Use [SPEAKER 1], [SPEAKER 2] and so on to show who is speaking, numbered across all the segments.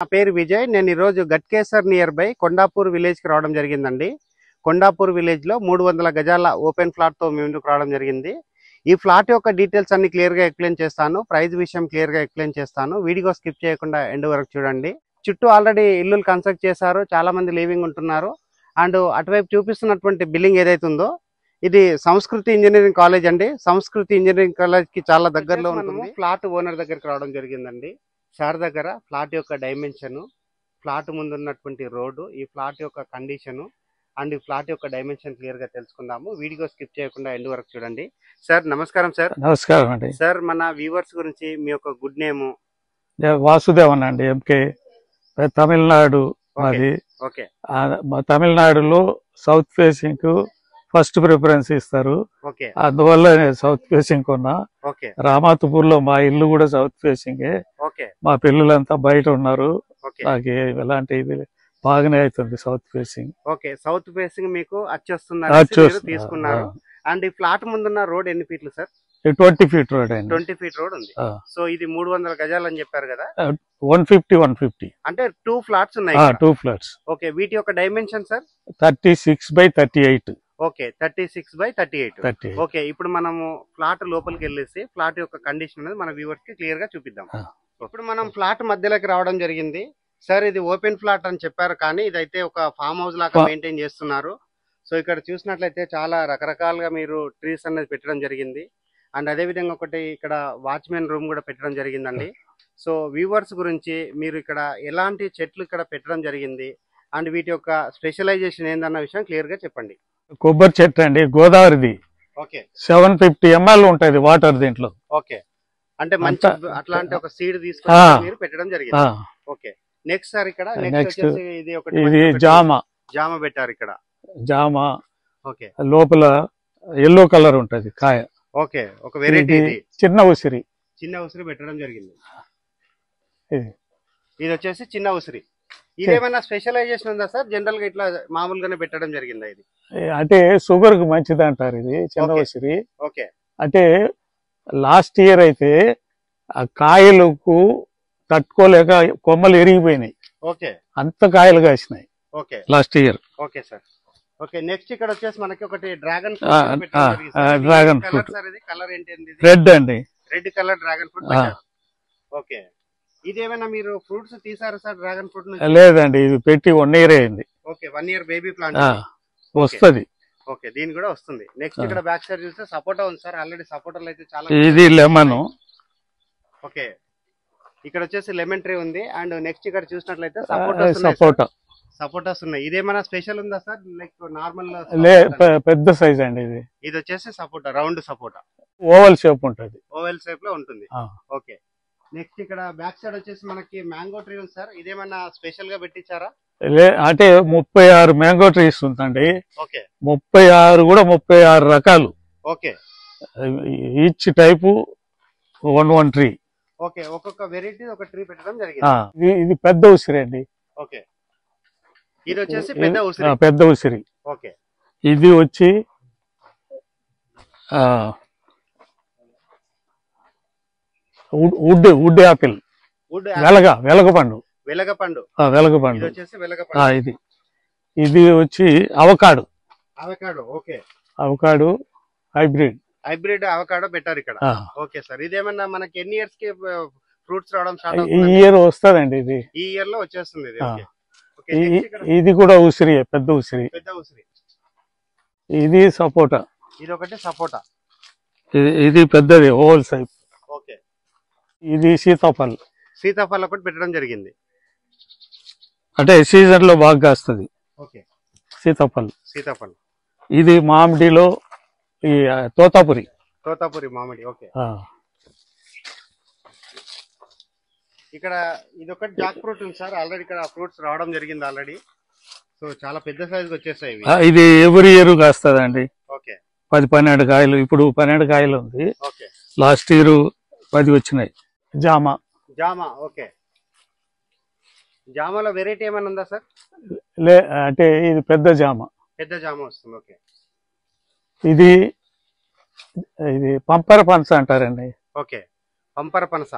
[SPEAKER 1] నా పేరు విజయ్. నేను ఈరోజు గట్కేసర్ నియర్ బై కొండాపూర్ విలేజ్కి రావడం జరిగిందండి. కొండాపూర్ విలేజ్లో 300 గజాల ఓపెన్ ఫ్లాట్తో ముందుకు రావడం జరిగింది. ఈ ఫ్లాట్ యొక్క డీటెయిల్స్ అన్ని క్లియర్గా ఎక్స్ప్లెయిన్ చేస్తాను. ప్రైస్ విషయం క్లియర్గా ఎక్స్ప్లెయిన్ చేస్తాను. వీడియో స్కిప్ చేయకుండా ఎండ్ వరకు చూడండి. చుట్టూ ఆల్రెడీ ఇల్లులు కన్స్ట్రక్ట్ చేశారు, చాలా మంది లివింగ్ ఉంటున్నారు. అండ్ అటువైపు చూపిస్తున్నటువంటి బిల్డింగ్ ఏదైతుందో ఇది సంస్కృతి ఇంజనీరింగ్ కాలేజ్ అండి. సంస్కృతి ఇంజనీరింగ్ కాలేజ్కి చాలా దగ్గరలో ఉంటుంది. ఫ్లాట్ ఓనర్ దగ్గరికి రావడం జరిగిందండి. సార్ దగ్గర ఫ్లాట్ యొక్క డైమెన్షన్, ఫ్లాట్ ముందు ఉన్నటువంటి రోడ్డు, ఈ ఫ్లాట్ యొక్క కండిషను అండ్ ఈ ఫ్లాట్ యొక్క డైమెన్షన్ క్లియర్ గా తెలుసుకుందాము. వీడియో స్కిప్ చేయకుండా ఎండ్ వరకు చూడండి. సార్ నమస్కారం. సార్
[SPEAKER 2] నమస్కారం అండి.
[SPEAKER 1] సార్ మన వ్యూవర్స్ గురించి మీ యొక్క గుడ్ నేమ్?
[SPEAKER 2] వాసుదేవన్ అండి, ఎంకే, తమిళనాడు మాది.
[SPEAKER 1] ఓకే.
[SPEAKER 2] తమిళనాడులో సౌత్ ఫేసింగ్ కు ఫస్ట్ ప్రిఫరెన్స్ ఇస్తారు, అందువల్ల నేను సౌత్ ఫేసింగ్ కొన్నా. రామాతుపూర్ లో మా ఇల్లు కూడా సౌత్ ఫేసింగ్. మా పిల్లలంతా బయట ఉన్నారు, నాకు ఎలాంటి ఇది బాగానే అవుతుంది south facing.
[SPEAKER 1] Okay, south facing మీకు వచ్చేస్తుంది తీసుకున్నారు. అండ్ ఈ ఫ్లాట్ ముందున్న రోడ్ ఎన్ని ఫీట్లు సార్?
[SPEAKER 2] 20 ఫీట్ రోడ్ అండి.
[SPEAKER 1] 20 ఫీట్ రోడ్ ఉంది. సో ఇది 300 గజాలు అని చెప్పారు కదా?
[SPEAKER 2] 150
[SPEAKER 1] అంటే 2 ఫ్లాట్స్ ఉన్నాయి.
[SPEAKER 2] 2 ఫ్లాట్స్.
[SPEAKER 1] ఓకే, వీటి యొక్క డైమెన్షన్ సార్?
[SPEAKER 2] 36/38.
[SPEAKER 1] ఓకే, 36/38. ఓకే, ఇప్పుడు మనము ఫ్లాట్ లోపలికి వెళ్ళేసి ఫ్లాట్ యొక్క కండిషన్ అనేది మన వ్యూవర్స్ కి క్లియర్ గా చూపిద్దాం. ఇప్పుడు మనం ఫ్లాట్ మధ్యలోకి రావడం జరిగింది. సార్ ఇది ఓపెన్ ఫ్లాట్ అని చెప్పారు, కానీ ఇదైతే ఒక ఫామ్ హౌస్ లాగా మెయింటైన్ చేస్తున్నారు. సో ఇక్కడ చూసినట్లయితే చాలా రకరకాలుగా మీరు ట్రీస్ అనేది పెట్టడం జరిగింది. అండ్ అదే విధంగా ఒకటి ఇక్కడ వాచ్మెన్ రూమ్ కూడా పెట్టడం జరిగిందండి. సో వ్యూవర్స్ గురించి మీరు ఇక్కడ ఎలాంటి చెట్లు ఇక్కడ పెట్టడం జరిగింది అండ్ వీటి యొక్క స్పెషలైజేషన్ ఏందన్న విషయం క్లియర్ గా చెప్పండి.
[SPEAKER 2] కొబ్బరి చెట్టు అండి, గోదావరిది.
[SPEAKER 1] ఓకే,
[SPEAKER 2] 750 ml ఉంటుంది వాటర్ దీంట్లో.
[SPEAKER 1] ఓకే, అంటే మంచి అట్లాంటి ఒక సీడ్ తీసుకొని మీరు పెట్టడం జరిగింది. ఓకే, నెక్స్ట్ సార్ ఇక్కడ నెక్స్ట్ ఇది ఒకటి జామ పెట్టారు ఇక్కడ.
[SPEAKER 2] జామ.
[SPEAKER 1] ఓకే,
[SPEAKER 2] లోపల ఎల్లో కలర్ ఉంటది కాయ.
[SPEAKER 1] ఓకే, ఒక వెరైటీ
[SPEAKER 2] చిన్న ఉసిరి
[SPEAKER 1] పెట్టడం జరిగింది. ఇది వచ్చేసి చిన్న ఉసిరి. ఇదేమైనా స్పెషలైజేషన్ ఉందా సార్? జనరల్ గా ఇట్లా మామూలుగానే పెట్టడం జరిగిందా? ఇది
[SPEAKER 2] అంటే షుగర్ కు మంచిది అంటారు ఇది చిన్న ఉసిరి.
[SPEAKER 1] ఓకే,
[SPEAKER 2] అంటే లాస్ట్ ఇయర్ అయితే ఆ కాయలకు తట్టుకోలేక కొమ్మలు ఎరిగిపోయినాయి.
[SPEAKER 1] ఓకే,
[SPEAKER 2] అంత కాయలు కాసినాయి.
[SPEAKER 1] Okay,
[SPEAKER 2] last year.
[SPEAKER 1] Okay sir. Okay, next ఇక్కడ వచ్చేసి మనకి ఒకటి డ్రాగన్
[SPEAKER 2] ఫ్రూట్.
[SPEAKER 1] కలర్ ఏంటి?
[SPEAKER 2] రెడ్ అండి,
[SPEAKER 1] red colour dragon fruit. Okay, ఇదేమైనా మీరు ఫ్రూట్స్ తీసారా సార్ డ్రాగన్ ఫ్రూట్?
[SPEAKER 2] లేదండి, ఇది పెట్టి 1 year అయింది.
[SPEAKER 1] ఓకే, 1 year బేబీ ప్లాంట్
[SPEAKER 2] వస్తుంది.
[SPEAKER 1] ఓకే, దీని కూడా వస్తుంది. నెక్స్ట్ ఇక్కడ బ్యాక్ సైడ్ చూస్తే సపోటా ఉంది సార్. ఆల్రెడీ సపోటాలు అయితే చాలా.
[SPEAKER 2] ఇది లెమన్.
[SPEAKER 1] ఓకే, ఇక్కడ వచ్చేసి లెమన్ ట్రీ ఉంది. అండ్ నెక్స్ట్ ఇక్కడ చూసినట్లయితే సపోటాస్ ఉన్నాయి. ఇదేమైనా స్పెషల్ ఉందా సార్? లైక్ నార్మల్
[SPEAKER 2] పెద్ద సైజ్ అండి ఇది.
[SPEAKER 1] ఇది వచ్చేసి సపోటా, రౌండ్ సపోటా,
[SPEAKER 2] ఓవల్ షేప్ ఉంటుంది.
[SPEAKER 1] ఓవెల్ షేప్ లో ఉంటుంది. ఓకే, నెక్స్ట్ ఇక్కడ బ్యాక్ సైడ్ వచ్చేసి మనకి మ్యాంగో ట్రీ ఉంది సార్. ఇదేమైనా స్పెషల్ గా పెట్టించారా?
[SPEAKER 2] అంటే 36 మ్యాంగో ట్రీస్ ఉందండి.
[SPEAKER 1] ఓకే,
[SPEAKER 2] 36 కూడా 36 రకాలు.
[SPEAKER 1] Okay,
[SPEAKER 2] each type 1 tree.
[SPEAKER 1] Okay, ఒక్కొక్క వెరైటీ ఒక ట్రీ పెట్టడం జరిగింది.
[SPEAKER 2] ఇది పెద్ద ఉసిరి అండి.
[SPEAKER 1] ఓకే, ఇది వచ్చేసి
[SPEAKER 2] పెద్ద ఉసిరి.
[SPEAKER 1] ఓకే,
[SPEAKER 2] ఇది వచ్చి వుడ్ యాపిల్, వెలగపండు. ఇది వచ్చి avocado.
[SPEAKER 1] Okay,
[SPEAKER 2] avocado
[SPEAKER 1] hybrid avocado పెట్టారు ఇక్కడ. ఓకే సార్, ఇదేమన్నా మనకి ఎన్ని ఇయర్స్ కి ఫ్రూట్స్ రావడం స్టార్ట్ అవుతుంది?
[SPEAKER 2] ఈ ఇయర్ వస్తుందండి. ఇది
[SPEAKER 1] ఈ ఇయర్ లో వచ్చేస్తుంది.
[SPEAKER 2] ఇది కూడా ఉసిరి, పెద్ద ఉసిరి. ఇది సపోటా.
[SPEAKER 1] ఇది ఒకటి సపోటా.
[SPEAKER 2] ఇది పెద్దది ఓవల్ సైజ్.
[SPEAKER 1] ఓకే,
[SPEAKER 2] ఇది సీతాఫల్
[SPEAKER 1] ఒకటి పెట్టడం జరిగింది.
[SPEAKER 2] అంటే సీజన్ లో బాగా కాస్తుంది.
[SPEAKER 1] ఓకే,
[SPEAKER 2] సీతాఫల్.
[SPEAKER 1] ఇది
[SPEAKER 2] మామిడిలో ఈ తోతాపురి
[SPEAKER 1] మామిడి. ఓకే, ఇక్కడ ఇది ఒకటి జాక్ ఫ్రూట్ ఉంది సార్. ఆల్రెడీ ఇక్కడ ఫ్రూట్స్ రావడం జరిగింది ఆల్రెడీ. సో చాలా పెద్ద సైజ్ వచ్చేసాయి.
[SPEAKER 2] ఇది ఎవరి ఇయర్ కాస్తుందండి.
[SPEAKER 1] ఓకే,
[SPEAKER 2] 10-12 కాయలు. ఇప్పుడు 12 కాయలు ఉంది.
[SPEAKER 1] ఓకే,
[SPEAKER 2] లాస్ట్ ఇయర్ 10 వచ్చినాయి. జామ.
[SPEAKER 1] ఓకే, జామలో వెరైటీ ఏమైనా ఉందా సార్?
[SPEAKER 2] అంటే ఇది పెద్ద జామ
[SPEAKER 1] వస్తుంది. ఓకే,
[SPEAKER 2] ఇది పంపర పనస అంటారండి.
[SPEAKER 1] ఓకే, పంపర పనస.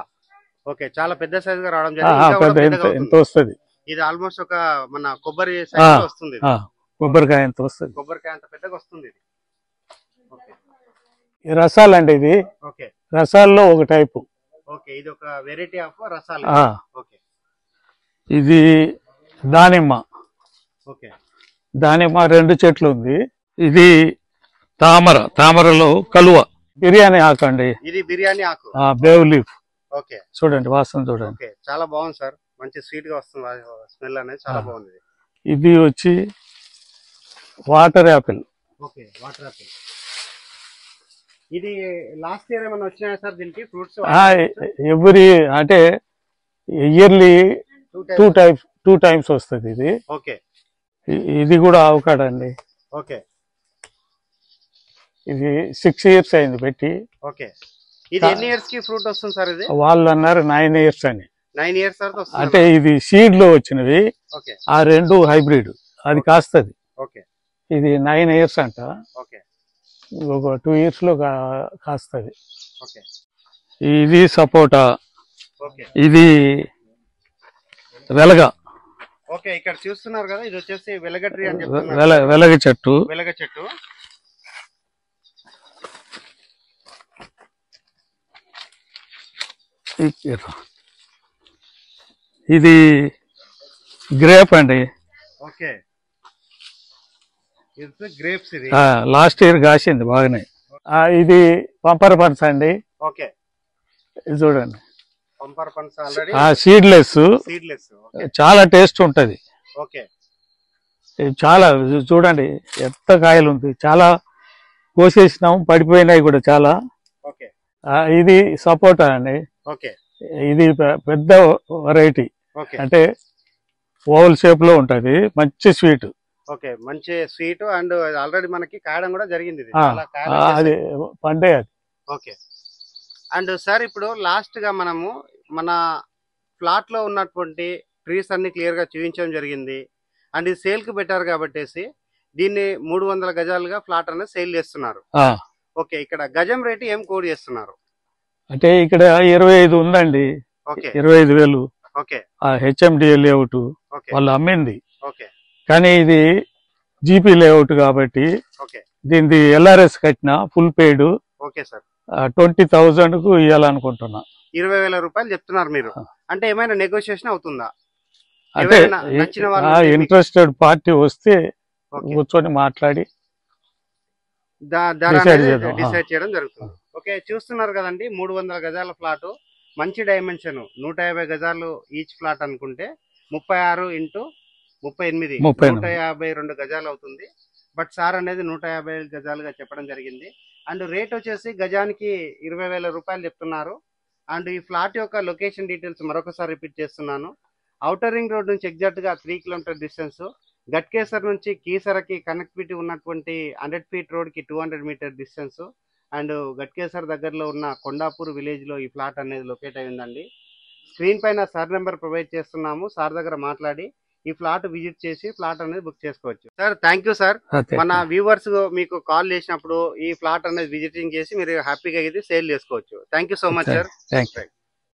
[SPEAKER 1] ఓకే, చాలా పెద్ద సైజ్ గా రావడం జరిగింది. ఇంకా కూడా పెద్దగా
[SPEAKER 2] ఎంత
[SPEAKER 1] అవుతుంది.
[SPEAKER 2] వస్తుంది?
[SPEAKER 1] ఇది ఆల్మోస్ట్ ఒక మన కొబ్బరి సైజ్ లో వస్తుంది.
[SPEAKER 2] కొబ్బరికాయ ఎంత వస్తుంది?
[SPEAKER 1] కొబ్బరికాయ అంత పెద్దగా వస్తుంది ఇది. ఓకే,
[SPEAKER 2] ఈ రసాలండి ఇది.
[SPEAKER 1] ఓకే,
[SPEAKER 2] రసాల్లో ఒక టైపు.
[SPEAKER 1] ఓకే, ఇది ఒక వెరైటీ ఆఫ్ రసాలు. ఓకే,
[SPEAKER 2] ఇది దానిమ్మ.
[SPEAKER 1] ఓకే,
[SPEAKER 2] దానిమ్మ 2 చెట్లు ఉంది. ఇది తామరలో కలువ. బిర్యానీ ఆకు అండి
[SPEAKER 1] ఇది. బిర్యానీ ఆకు,
[SPEAKER 2] బేవ్ లీఫ్.
[SPEAKER 1] ఓకే,
[SPEAKER 2] చూడండి వాసన చూడండి.
[SPEAKER 1] ఓకే, చాలా బాగుంది సార్. మంచి స్వీట్ గా వస్తుంది స్మెల్ అనేది, చాలా బాగుంది.
[SPEAKER 2] ఇది వచ్చి water Apple.
[SPEAKER 1] Okay, water Apple. ఇది లాస్ట్ ఇయర్ ఏమైనా వచ్చినాయా సార్ దీనికి ఫ్రూట్స్?
[SPEAKER 2] ఎవ్రీ అంటే ఇయర్లీ 2 టైమ్స్ వస్తుంది ఇది.
[SPEAKER 1] ఓకే,
[SPEAKER 2] ఇది కూడా అవకాడో అండి.
[SPEAKER 1] ఓకే,
[SPEAKER 2] ఇది 6 years అయింది పెట్టి.
[SPEAKER 1] ఓకే, ఇది ఎన్ని ఇయర్స్ కి ఫ్రూట్ వస్తుంది సార్? ఇది
[SPEAKER 2] వాళ్ళు అన్నారు 9 years అని.
[SPEAKER 1] 9 years తర్వాత వస్తుంది
[SPEAKER 2] అంటే ఇది సీడ్ లో వచ్చినవి.
[SPEAKER 1] ఓకే,
[SPEAKER 2] ఆ 2 హైబ్రిడ్. అది కాస్తది.
[SPEAKER 1] ఓకే,
[SPEAKER 2] ఇది 9 years అంట.
[SPEAKER 1] ఓకే,
[SPEAKER 2] ఒక 2 years లో కాస్తది.
[SPEAKER 1] ఓకే,
[SPEAKER 2] ఇది సపోటా.
[SPEAKER 1] ఓకే,
[SPEAKER 2] ఇది వెలగ.
[SPEAKER 1] ఓకే, ఇక్కడ చూస్తున్నారు కదా, ఇది వచ్చేసి వెలగ ట్రీ అని చెప్తున్నారు.
[SPEAKER 2] వెలగ చెట్టు.
[SPEAKER 1] వెలగ చెట్టు.
[SPEAKER 2] ఇది గ్రేప్ అండి.
[SPEAKER 1] ఓకే, ఇది గ్రేప్స్. ఇది
[SPEAKER 2] లాస్ట్ ఇయర్ కాసింది బాగానే. ఇది పంపర్ పన్స్ అండి.
[SPEAKER 1] ఓకే,
[SPEAKER 2] ఇది చూడండి.
[SPEAKER 1] పంపర్ పన్స్ ఆల్రెడీ
[SPEAKER 2] సీడ్లెస్. చాలా టేస్ట్ ఉంటది.
[SPEAKER 1] ఓకే,
[SPEAKER 2] చాలా చూడండి ఎంత కాయలు ఉంది. చాలా కోసేసినాం, పడిపోయినాయి కూడా చాలా.
[SPEAKER 1] ఓకే,
[SPEAKER 2] ఇది సపోటా అండి.
[SPEAKER 1] ఓకే,
[SPEAKER 2] ఇది పెద్ద వెరైటీ.
[SPEAKER 1] ఓకే,
[SPEAKER 2] అంటే ఓవల్ షేప్ లో ఉంటది. మంచి స్వీట్.
[SPEAKER 1] ఓకే, మంచి స్వీట్. అండ్ ఆల్రెడీ మనకి కాయడం కూడా జరిగింది.
[SPEAKER 2] అది పండే అది.
[SPEAKER 1] ఓకే, అండ్ సార్ ఇప్పుడు లాస్ట్ గా మనము మన ఫ్లాట్ లో ఉన్నటువంటి ట్రీస్ అన్ని క్లియర్ గా చూపించడం జరిగింది. అండ్ ఇది సేల్ కి పెట్టారు కాబట్టి దీన్ని 300 గజాలుగా ఫ్లాట్ అనేది సేల్ చేస్తున్నారు. ఓకే, ఇక్కడ గజం రేటు ఏం కోడ్ చేస్తున్నారు?
[SPEAKER 2] అంటే ఇక్కడ 25 ఉందండి. 25,000.
[SPEAKER 1] ఓకే,
[SPEAKER 2] హెచ్ఎండిఏ లేఅవుట్ వాళ్ళు అమ్మింది.
[SPEAKER 1] ఓకే,
[SPEAKER 2] కానీ ఇది జీపీ లేఅవుట్ కాబట్టి దీనికి ఎల్ఆర్ఎస్ కట్టిన ఫుల్ పెయిడ్.
[SPEAKER 1] ఓకే సార్,
[SPEAKER 2] 20,000 కు ఇవ్వాలనుకుంటున్నా.
[SPEAKER 1] 20,000 రూపాయలు చెప్తున్నారు మీరు. అంటే ఏమైనా నెగోషియేషన్ అవుతుందా?
[SPEAKER 2] అంటే ఇంట్రెస్టెడ్ పార్టీ వస్తే కూర్చొని మాట్లాడి
[SPEAKER 1] డిసైడ్ చేయడం జరుగుతుంది. ఓకే, చూస్తున్నారు కదండి, 300 గజాల ఫ్లాట్. మంచి డైమెన్షన్. 150 గజాలు ఈచ్ ఫ్లాట్ అనుకుంటే 36 × 38 152 గజాలు అవుతుంది. బట్ సార్ అనేది 150 గజాలుగా చెప్పడం జరిగింది. అండ్ రేట్ వచ్చేసి గజానికి 20,000 రూపాయలు చెప్తున్నారు. అండ్ ఈ ఫ్లాట్ యొక్క లొకేషన్ డీటెయిల్స్ మరొకసారి రిపీట్ చేస్తున్నాను. ఔటర్ రింగ్ రోడ్ నుంచి ఎగ్జాక్ట్ గా 3 కిలోమీటర్ డిస్టెన్స్. గట్కేసర్ నుంచి కీసరకి కనెక్టివిటీ ఉన్నటువంటి 100 feet రోడ్ కి 200 మీటర్ డిస్టెన్స్. అండ్ గట్కేసర్ దగ్గరలో ఉన్న కొండాపూర్ విలేజ్ లో ఈ ఫ్లాట్ అనేది లొకేట్ అయిందండి. స్క్రీన్ పైన సార్ నెంబర్ ప్రొవైడ్ చేస్తున్నాము. సార్ దగ్గర మాట్లాడి ఈ ఫ్లాట్ విజిట్ చేసి ఫ్లాట్ అనేది బుక్ చేసుకోవచ్చు. Sir thank you sir. మన వ్యూవర్స్ మీకు కాల్ చేసినప్పుడు ఈ ఫ్లాట్ అనేది విజిటింగ్ చేసి మీరు హ్యాపీగా ఇది సేల్ చేసుకోవచ్చు. Thank you so much sir.